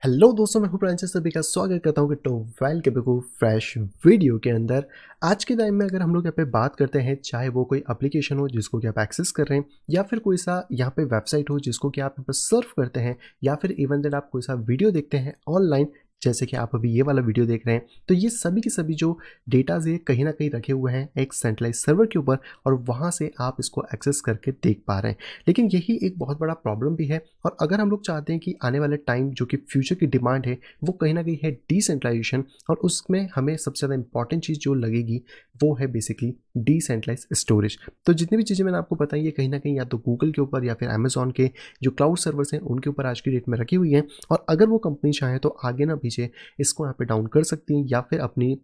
Hello दोस्तों, मैं हूं प्रांशु, सभी का स्वागत करता हूं कि टोवेल के बिल्कुल फ्रेश वीडियो के अंदर। आज के टाइम में अगर हम लोग यहाँ पे बात करते हैं, चाहे वो कोई एप्लीकेशन हो जिसको कि आप एक्सेस कर रहे हैं, या फिर कोई सा यहाँ पे वेबसाइट हो जिसको कि आप यहाँ पे सर्फ करते हैं, या फिर इवन दैट आप कोई सा वीडियो देखते हैं ऑनलाइन, जैसे कि आप अभी ये वाला वीडियो देख रहे हैं, तो ये सभी के सभी जो डेटाज ये कहीं ना कहीं रखे हुए हैं एक सेंट्रलाइज सर्वर के ऊपर, और वहाँ से आप इसको एक्सेस करके देख पा रहे हैं। लेकिन यही एक बहुत बड़ा प्रॉब्लम भी है। और अगर हम लोग चाहते हैं कि आने वाले टाइम जो कि फ्यूचर की डिमांड है वो कहीं ना कहीं है डिसेंट्रलाइजेशन, और उसमें हमें सबसे ज़्यादा इंपॉर्टेंट चीज़ जो लगेगी वो है बेसिकली डिसेंट्रलाइज स्टोरेज। तो जितनी भी चीज़ें मैंने आपको बताई है कहीं ना कहीं या तो गूगल के ऊपर या फिर अमेजॉन के जो क्लाउड सर्वर्स हैं उनके ऊपर आज की डेट में रखी हुई हैं, और अगर वो कंपनी चाहे तो आगे ना पीछे इसको यहाँ पे डाउन कर सकती हैं, या फिर अपनी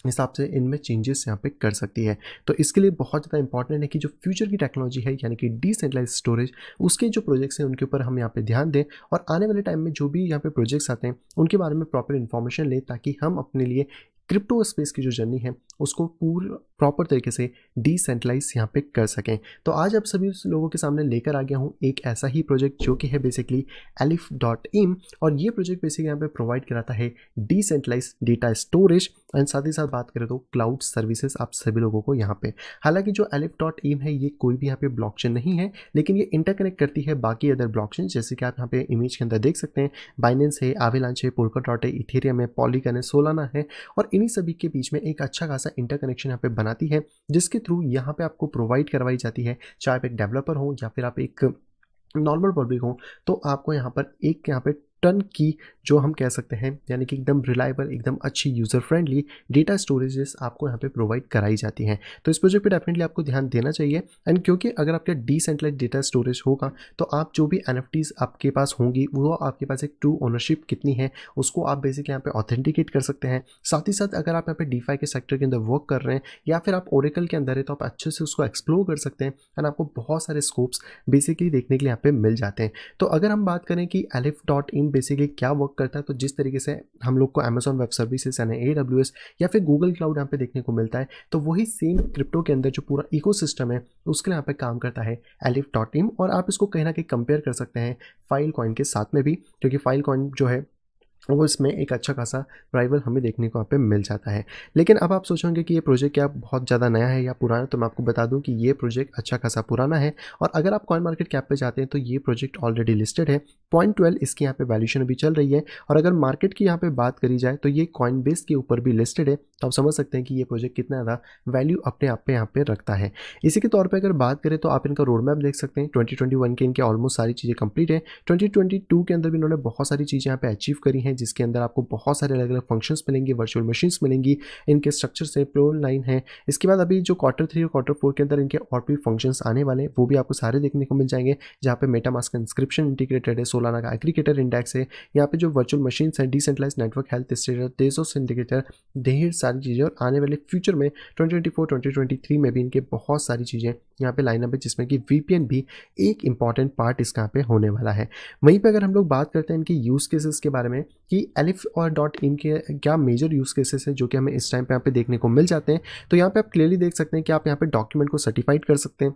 हिसाब से इनमें चेंजेस यहाँ पे कर सकती है। तो इसके लिए बहुत ज़्यादा इंपॉर्टेंट है कि जो फ्यूचर की टेक्नोलॉजी है यानी कि डिसेंट्रलाइज स्टोरेज, उसके जो प्रोजेक्ट्स हैं उनके ऊपर हम यहाँ पे ध्यान दें, और आने वाले टाइम में जो भी यहाँ पे प्रोजेक्ट्स आते हैं उनके बारे में प्रॉपर इन्फॉर्मेशन लें, ताकि हम अपने लिए क्रिप्टो स्पेस की जो जर्नी है उसको पूरा प्रॉपर तरीके से डिसेंट्रलाइज यहाँ पे कर सकें। तो आज आप सभी लोगों के सामने लेकर आ गया हूँ एक ऐसा ही प्रोजेक्ट जो कि है बेसिकली Aleph.im, और ये प्रोजेक्ट बेसिकली यहाँ पे प्रोवाइड कराता है डिसेंट्रलाइज डेटा स्टोरेज, एंड साथ ही साथ बात करें तो क्लाउड सर्विसेज आप सभी लोगों को यहाँ पे। हालांकि जो Aleph.im है ये कोई भी यहाँ पे ब्लॉकचेन नहीं है, लेकिन ये इंटरकनेक्ट करती है बाकी अदर ब्लॉकचेन, जैसे कि आप यहाँ पे इमेज के अंदर देख सकते हैं। बाइनेंस है, एवेलांच है, पोल्काडॉट है, इथेरियम है, पॉलीगन है, सोलाना है, और इन्हीं सभी के बीच में एक अच्छा खासा इंटरकनेक्शन यहाँ पे बनाती है, जिसके थ्रू यहाँ पे आपको प्रोवाइड करवाई जाती है, चाहे आप एक डेवलपर हो या फिर आप एक नॉर्मल पब्लिक हो, तो आपको यहाँ पर एक यहाँ पे टन की जो हम कह सकते हैं यानी कि एकदम रिलायबल, एकदम अच्छी यूज़र फ्रेंडली डेटा स्टोरेजेस आपको यहाँ पे प्रोवाइड कराई जाती हैं। तो इस प्रोजेक्ट पे डेफिनेटली आपको ध्यान देना चाहिए, एंड क्योंकि अगर आपका डिसेंट्रलाइज डेटा स्टोरेज होगा तो आप जो भी NFTs आपके पास होंगी वो आपके पास एक ट्रू ओनरशिप कितनी है उसको आप बेसिकली यहाँ पे ऑथेंटिकेट कर सकते हैं। साथ ही साथ अगर आप यहाँ पे डीफाई के सेक्टर के अंदर वर्क कर रहे हैं या फिर आप ओरेकल के अंदर है, तो आप अच्छे से उसको एक्सप्लोर कर सकते हैं, एंड आपको बहुत सारे स्कोप्स बेसिकली देखने के लिए यहाँ पे मिल जाते हैं। तो अगर हम बात करें कि Aleph.in बेसिकली क्या वर्क करता है, तो जिस तरीके से हम लोग को Amazon वेब सर्विसेज यानी AWS या फिर गूगल क्लाउड यहाँ पे देखने को मिलता है, तो वही सेम क्रिप्टो के अंदर जो पूरा इकोसिस्टम है उसके लिए यहाँ पे काम करता है Aleph.in। और आप इसको कहीं ना कहीं कंपेयर कर सकते हैं फाइल कॉइन के साथ में भी, क्योंकि फाइल कॉइन जो है वो इसमें एक अच्छा खासा राइवल हमें देखने को यहाँ पे मिल जाता है। लेकिन अब आप सोचेंगे कि ये प्रोजेक्ट क्या बहुत ज़्यादा नया है या पुराना, तो मैं आपको बता दूं कि ये प्रोजेक्ट अच्छा खासा पुराना है, और अगर आप कॉइन मार्केट कैप पे जाते हैं तो ये प्रोजेक्ट ऑलरेडी लिस्टेड है। 0.12 इसकी यहाँ पे वैल्यूशन अभी चल रही है, और अगर मार्केट की यहाँ पे बात करी जाए तो ये कॉइन बेस के ऊपर भी लिस्टेड है, तो आप समझ सकते हैं कि ये प्रोजेक्ट कितना ज़्यादा वैल्यू अपने आप पे यहाँ पे रखता है। इसी के तौर पर अगर बात करें तो आप इनका रोड मैप देख सकते हैं। 2021 के इनके ऑलमोस्ट सारी चीज़ें कंप्लीट है। 2022 के अंदर भी इन्होंने बहुत सारी चीज़ें यहाँ पे अचीव करी हैं, जिसके अंदर आपको बहुत सारे अलग अलग फंक्शंस मिलेंगे, वर्चुअल मशीन्स मिलेंगी, इनके स्ट्रक्चर से प्योर लाइन है। इसके बाद अभी जो Q3 और Q4 के अंदर इनके और भी फंक्शंस आने वाले हैं वो भी आपको सारे देखने को मिल जाएंगे, जहाँ पे मेटामास्क का इंस्क्रिप्शन इंटीग्रेटेड है, सोलाना का एग्रीगेटर इंडेक्स है, यहाँ पे जो वर्चुअल मशीन्स हैं, decentralise network health stator, Tezos indicator, ढेर सारी चीज़ें। और आने वाले फ्यूचर में 2024-2023 में भी इनके बहुत सारी चीज़ें यहाँ पे लाइनअप है, जिसमें कि VPN भी एक इंपॉर्टेंट पार्ट इसका यहाँ पे होने वाला है। वहीं पे अगर हम लोग बात करते हैं इनकी यूज़ केसेस के बारे में कि Aleph और .in के क्या मेजर यूज़ केसेस हैं जो कि हमें इस टाइम पे यहाँ पे देखने को मिल जाते हैं, तो यहाँ पे आप क्लियरली देख सकते हैं कि आप यहाँ पे डॉक्यूमेंट को सर्टिफाइड कर सकते हैं,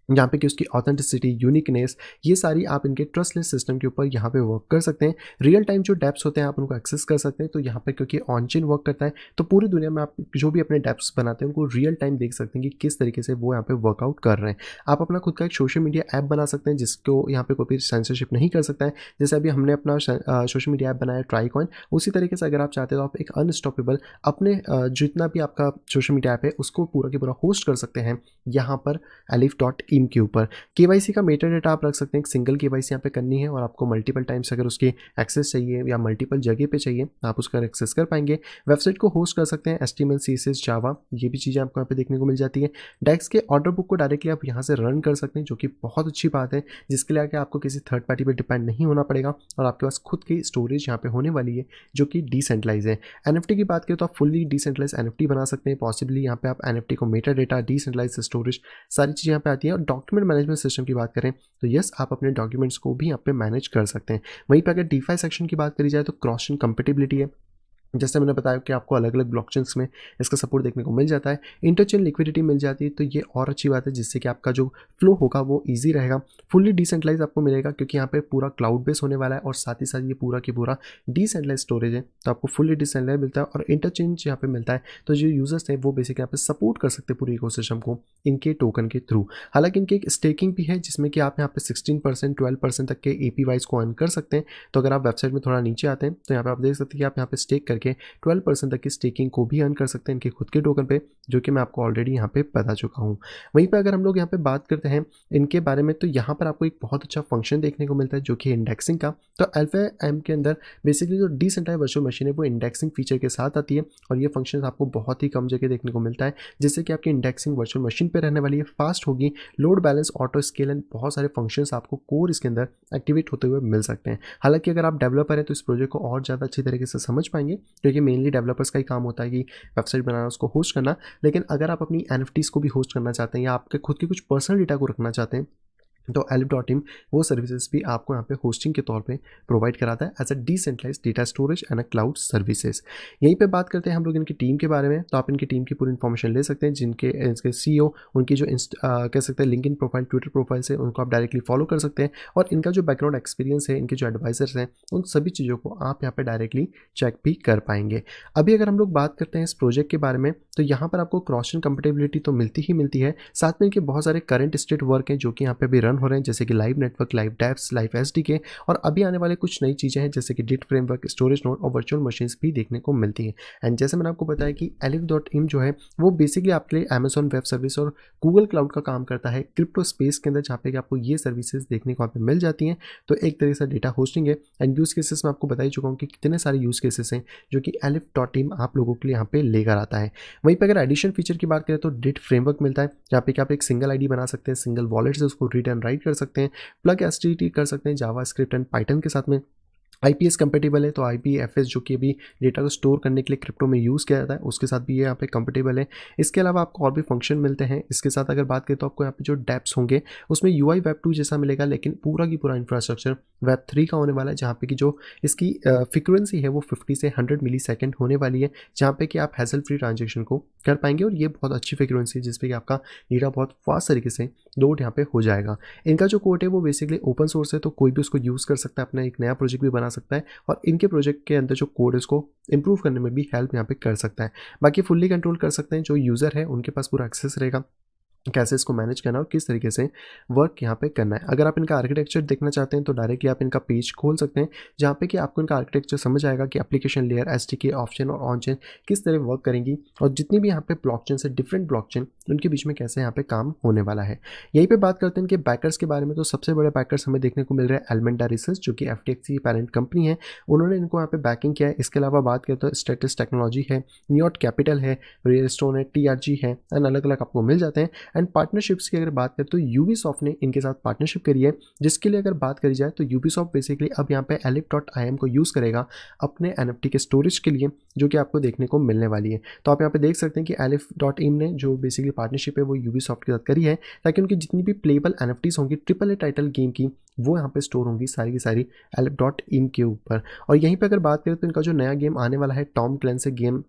यहाँ पे कि उसकी ऑथेंटिसिटी, यूनिकनेस, ये सारी आप इनके ट्रस्टलेस सिस्टम के ऊपर यहाँ पे वर्क कर सकते हैं। रियल टाइम जो डेप्स होते हैं आप उनको एक्सेस कर सकते हैं। तो यहाँ पे क्योंकि ऑन चेन वर्क करता है, तो पूरी दुनिया में आप जो भी अपने डेप्स बनाते हैं उनको रियल टाइम देख सकते हैं कि किस तरीके से वो यहाँ पे वर्कआउट कर रहे हैं। आप अपना खुद का एक सोशल मीडिया ऐप बना सकते हैं जिसको यहाँ पे कोई भी सेंसरशिप नहीं कर सकता है। जैसे अभी हमने अपना सोशल मीडिया ऐप बनाया ट्राईकॉइन, उसी तरीके से अगर आप चाहते हो तो आप एक अनस्टॉपेबल अपने जितना भी आपका सोशल मीडिया ऐप है उसको पूरा के पूरा होस्ट कर सकते हैं यहाँ पर Aleph.in के ऊपर। केवाईसी का मेटा डेटा आप रख सकते हैं, एक सिंगल केवाईसी यहाँ पे करनी है, और आपको मल्टीपल टाइम्स अगर उसकी एक्सेस चाहिए या मल्टीपल जगह पे चाहिए आप उसका एक्सेस कर पाएंगे। वेबसाइट को होस्ट कर सकते हैं, HTML CSS जावा, ये भी चीज़ें आपको यहाँ पे देखने को मिल जाती है। डेक्स के ऑर्डर बुक को डायरेक्टली आप यहाँ से रन कर सकते हैं, जो कि बहुत अच्छी बात है, जिसके लिए आगे आपको किसी थर्ड पार्टी पर डिपेंड नहीं होना पड़ेगा, और आपके पास खुद की स्टोरेज यहाँ पे होने वाली है जो कि डिसेंट्रलाइज है। NFT की बात करें तो आप फुल्ली डिसेंट्रलाइज NFT बना सकते हैं। पॉसिबली यहाँ पे आप NFT को मेटा डेटा, डिसेंट्रलाइज स्टोरेज, सारी चीज़ें यहाँ पे आती है। और डॉक्यूमेंट मैनेजमेंट सिस्टम की बात करें तो यस, आप अपने डॉक्यूमेंट्स को भी यहाँ पे मैनेज कर सकते हैं। वहीं पे अगर DeFi सेक्शन की बात करी जाए तो क्रॉस चेन कंपेटिबिलिटी है, जैसे मैंने बताया कि आपको अलग-अलग ब्लॉकचेन्स में इसका सपोर्ट देखने को मिल जाता है। इंटरचेन लिक्विडिटी मिल जाती है, तो ये और अच्छी बात है जिससे कि आपका जो फ्लो होगा वो ईज़ी रहेगा। फुल्ली डिसेंट्रलाइज़ आपको मिलेगा क्योंकि यहाँ पे पूरा क्लाउड बेस होने वाला है और साथ ही साथ ये पूरा की पूरा डिसेंट्रलाइज़ स्टोरेज है, तो आपको फुल्ली डिसेंट्रलाइज़ मिलता है और इंटरचेंज यहाँ पे मिलता है। तो जो यूज़र्स हैं वो बेसिकली यहाँ पे सपोर्ट कर सकते हैं पूरे इकोसिस्टम को इनके टोकन के थ्रू। हालाँकि इनकी एक स्टेकिंग भी है जिसमें कि आप यहाँ पे 16% 12% तक के एपीवाईज़ को अर्न कर सकते हैं। तो अगर आप वेबसाइट में थोड़ा नीचे आते हैं तो यहाँ पे आप देख सकते हैं कि आप यहाँ पे स्टेक करके 12% तक की स्टेकिंग को भी अर्न कर सकते हैं इनके खुद के टोकन पे, जो कि मैं आपको ऑलरेडी यहाँ पे बता चुका हूँ। वहीं पे अगर हम लोग यहाँ पे बात करते हैं इनके बारे में, तो यहाँ पर आपको एक बहुत अच्छा फंक्शन देखने को मिलता है जो कि इंडेक्सिंग का। तो अल्फा एम के अंदर बेसिकली जो डिसेंट्रलाइज्ड वर्चुअल मशीन है वो इंडेक्सिंग फीचर के साथ आती है और ये फंक्शन आपको बहुत ही कम जगह देखने को मिलता है, जिससे कि आपकी इंडेक्सिंग वर्चुअल मशीन पर रहने वाली है, फास्ट होगी, load balance, auto scale and बहुत सारे फंक्शंस आपको कोर इसके अंदर एक्टिवेट होते हुए मिल सकते हैं। हालांकि अगर आप डेवलपर हैं तो इस प्रोजेक्ट को और ज़्यादा अच्छी तरीके से समझ पाएंगे क्योंकि मेनली डेवलपर्स का ही काम होता है कि वेबसाइट बनाना, उसको होस्ट करना। लेकिन अगर आप अपनी एनएफटीज़ को भी होस्ट करना चाहते हैं या आपके खुद के कुछ पर्सनल डेटा को रखना चाहते हैं, तो Aleph.in वो सर्विसेज भी आपको यहाँ पे होस्टिंग के तौर पे प्रोवाइड कराता है as a decentralised data storage and a cloud services. यहीं पे बात करते हैं हम लोग इनकी टीम के बारे में, तो आप इनकी टीम की पूरी इन्फॉर्मेशन ले सकते हैं, जिनके इसके सीईओ, उनकी जो कह सकते हैं लिंक्डइन प्रोफाइल, ट्विटर प्रोफाइल से उनको आप डायरेक्टली फॉलो कर सकते हैं और इनका जो बैकग्राउंड एक्सपीरियंस है, इनके जो एडवाइजर्स हैं, उन सभी चीज़ों को आप यहाँ पर डायरेक्टली चेक भी कर पाएंगे। अभी अगर हम लोग बात करते हैं इस प्रोजेक्ट के बारे में, तो यहाँ पर आपको क्रॉस चेन कंपेटेबिलिटी तो मिलती ही मिलती है, साथ में इनके बहुत सारे करंट स्टेट वर्क हैं जो कि यहाँ पे भी रन हो रहे हैं, जैसे कि live network, live dapps, live SDK और अभी आने वाले कुछ नई चीज़ें हैं जैसे कि डिट फ्रेमवर्क, स्टोरेज नोड और वर्चुअल मशीन्स भी देखने को मिलती है। एंड जैसे मैंने आपको बताया कि Aleph.in जो है वो बेसिकली आपके लिए अमेजॉन वेब सर्विस और गूगल क्लाउड का काम करता है क्रिप्टो स्पेस के अंदर, जहाँ पे कि आपको ये सर्विसेज देखने को यहाँ पे मिल जाती हैं। तो एक तरीके से डेटा होस्टिंग है एंड यूज़ केसेस मैं आपको बता ही चुका हूँ कि कितने सारे यूज़ केसेस हैं जो कि Aleph.in आप लोगों के लिए यहाँ पे लेकर आता है। वहीं पे अगर एडिशन फीचर की बात करें तो डिट फ्रेमवर्क मिलता है, जहाँ पे कि आप एक सिंगल आईडी बना सकते हैं, सिंगल वॉलेट से उसको रीड एंड राइट कर सकते हैं, प्लग एसटीटी कर सकते हैं जावास्क्रिप्ट एंड पाइथन के साथ में। आईपीएस कंपेटेबल है, तो आईपीएफएस जो कि अभी डेटा को स्टोर करने के लिए क्रिप्टो में यूज़ किया जाता है, उसके साथ भी ये यहाँ पे कंपेटेबल है। इसके अलावा आपको और भी फंक्शन मिलते हैं। इसके साथ अगर बात करें तो आपको यहाँ पे जो डेप्स होंगे उसमें यूआई वेब 2 जैसा मिलेगा, लेकिन पूरा की पूरा इंफ्रास्ट्रक्चर वेब 3 का होने वाला है, जहाँ पे कि जो इसकी फ्रिक्वेंसी है वो 50 से 100 मिली सेकेंड होने वाली है, जहाँ पे कि आप हैसल फ्री ट्रांजेक्शन को कर पाएंगे और ये बहुत अच्छी फ्रिक्वेंसी है जिसपे कि आपका डेटा बहुत फास्ट तरीके से लोड यहाँ पे हो जाएगा। इनका जो कोड है वो बेसिकली ओपन सोर्स है, तो कोई भी उसको यूज़ कर सकता है, अपना एक नया प्रोजेक्ट भी बना सकता है और इनके प्रोजेक्ट के अंदर जो कोड है उसको इंप्रूव करने में भी हेल्प यहाँ पे कर सकता है। बाकी फुल्ली कंट्रोल कर सकते हैं, जो यूज़र है उनके पास पूरा एक्सेस रहेगा कैसे इसको मैनेज करना है और किस तरीके से वर्क यहाँ पे करना है। अगर आप इनका आर्किटेक्चर देखना चाहते हैं तो डायरेक्टली आप इनका पेज खोल सकते हैं, जहाँ पे कि आपको इनका आर्किटेक्चर समझ आएगा कि application layer, SDK, of chain और ऑन चेन किस तरह वर्क करेंगी और जितनी भी यहाँ पे ब्लॉकचेन से डिफरेंट ब्लॉकचेन उनके बीच में कैसे यहाँ पे काम होने वाला है। यहीं पे बात करते हैं इनके बैकर्स के बारे में, तो सबसे बड़े बैकर्स हमें देखने को मिल रहे हैं एलिमेंटा रिसर्च, जो कि एफटीएक्स की पैरेंट कंपनी है, उन्होंने इनको यहाँ पे बैकिंग किया है। इसके अलावा बात करें तो स्टेटस टेक्नोलॉजी है, न्यूयॉर्क कैपिटल है, रियलस्टोन है, टीआरजी है एंड अलग अलग आपको मिल जाते हैं। एंड पार्टनरशिप्स की अगर बात करें तो यूबीसॉफ्ट ने इनके साथ पार्टनरशिप करी है, जिसके लिए अगर बात करी जाए तो यूबीसॉफ्ट बेसिकली अब यहाँ पे Aleph.im को यूज़ करेगा अपने NFT के स्टोरेज के लिए, जो कि आपको देखने को मिलने वाली है। तो आप यहाँ पे देख सकते हैं कि Aleph.im ने जो बेसिकली पार्टनरशिप है वो यूबीसॉफ्ट के साथ करी है, ताकि उनकी जितनी भी प्लेबल NFTs होंगी ट्रिपल ए टाइटल गेम की, वो यहाँ पे स्टोर होंगी सारी की सारी Aleph.im के ऊपर। और यहीं पर अगर बात करें तो इनका जो नया गेम आने वाला है Tom Clancy game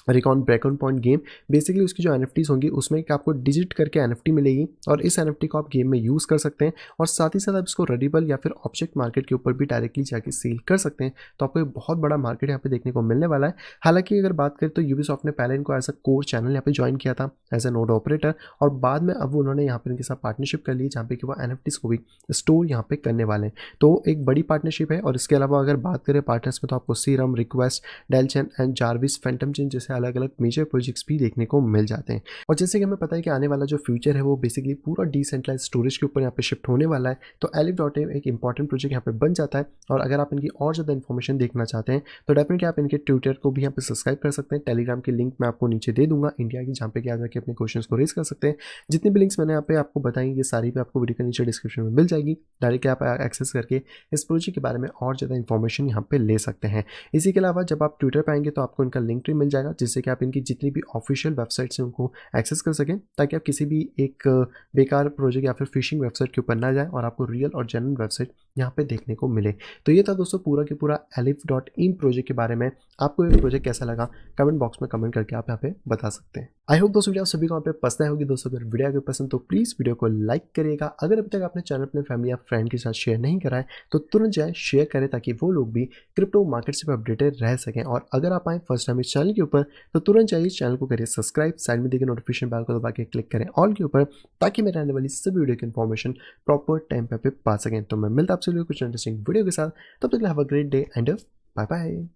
recon ब्रेकन point game, basically उसकी जो एनएफटीज होंगी उसमें कि आपको डिजिट करके एनएफटी मिलेगी और इस एनएफटी को आप गेम में यूज़ कर सकते हैं और साथ ही साथ आप इसको रेडिबल या फिर ऑब्जेक्ट मार्केट के ऊपर भी डायरेक्टली जाके सेल कर सकते हैं। तो आपको एक बहुत बड़ा मार्केट यहाँ पे देखने को मिलने वाला है। हालांकि अगर बात करें तो यूबीसॉफ्ट ने पहले इनको एज अ कोर चैनल यहाँ पे ज्वाइन किया था एज अ नोड ऑपरेटर, और बाद में अब उन्होंने यहाँ पर इनके साथ पार्टनरशिप कर ली जहाँ पे कि वो एनएफटीज को भी स्टोर यहाँ पे करने वाले हैं। तो एक बड़ी पार्टनरशिप है। और इसके अलावा अगर बात करें पार्टनर्स में तो आपको सीरम, रिक्वेस्ट, डेलचेन एंड जारविस, फैंटम चेन जैसे अलग अलग मेजर प्रोजेक्ट्स भी देखने को मिल जाते हैं। और जैसे कि हमें पता है कि आने वाला जो फ्यूचर है वो बेसिकली पूरा डिसेंट्रलाइज स्टोरेज के ऊपर यहाँ पे शिफ्ट होने वाला है, तो Aleph.im एक इंपॉर्टेंट प्रोजेक्ट यहाँ पे बन जाता है। और अगर आप इनकी और ज़्यादा इन्फॉर्मेशन देखना चाहते हैं तो डेफिनेटली आप इनके ट्विटर को भी यहाँ पे सब्सक्राइब कर सकते हैं। टेलीग्राम की लिंक मैं आपको नीचे दे दूंगा इंडिया की, जहाँ पे कि आप जाके अपने क्वेश्चन को रेज कर सकते हैं। जितनी भी लिंक्स मैंने यहाँ पे आपको बताई ये सारी भी आपको वीडियो के नीचे डिस्क्रिप्शन में मिल जाएगी, डायरेक्टली आप एक्सेस करके इस प्रोजेक्ट के बारे में और ज़्यादा इन्फॉर्मेशन यहाँ पे ले सकते हैं। इसी के अलावा जब आप ट्विटर पर आएंगे तो आपको इनका लिंक ट्री मिल जाएगा, जिससे कि आप इनकी जितनी भी ऑफिशियल वेबसाइट्स हैं उनको एक्सेस कर सकें, ताकि आप किसी भी एक बेकार प्रोजेक्ट या फिर फिशिंग वेबसाइट के ऊपर ना जाएँ और आपको रियल और जेन्युइन वेबसाइट यहाँ पे देखने को मिले। तो ये था दोस्तों पूरा के पूरा elif.in प्रोजेक्ट के बारे में। आपको ये प्रोजेक्ट कैसा लगा कमेंट बॉक्स में कमेंट करके आप यहाँ पे बता सकते हैं। आई होप दोस्तों वीडियो आप सभी को यहाँ पे पसंद आई होगी। दोस्तों अगर वीडियो अगर पसंद तो प्लीज़ वीडियो को लाइक करिएगा। अगर अभी तक आपने चैनल अपने फैमिली या फ्रेंड के साथ शेयर नहीं करा है तो तुरंत जाए शेयर करें, ताकि वो लोग भी क्रिप्टो मार्केट से अपडेटेड रह सकें। और अगर आप आए फर्स्ट टाइम इस चैनल के ऊपर तो तुरंत जाइए चैनल को करिए सब्सक्राइब, साइड में देखिए नोटिफिकेशन बेल को दबा के क्लिक करें ऑल के ऊपर, ताकि मेरे आने वाली सभी वीडियो की इन्फॉर्मेशन प्रॉपर टाइम पे पा सकें। तो मैं मिलता आपसे कुछ इंटरेस्टिंग वीडियो के साथ, तब तक have a great day and bye bye.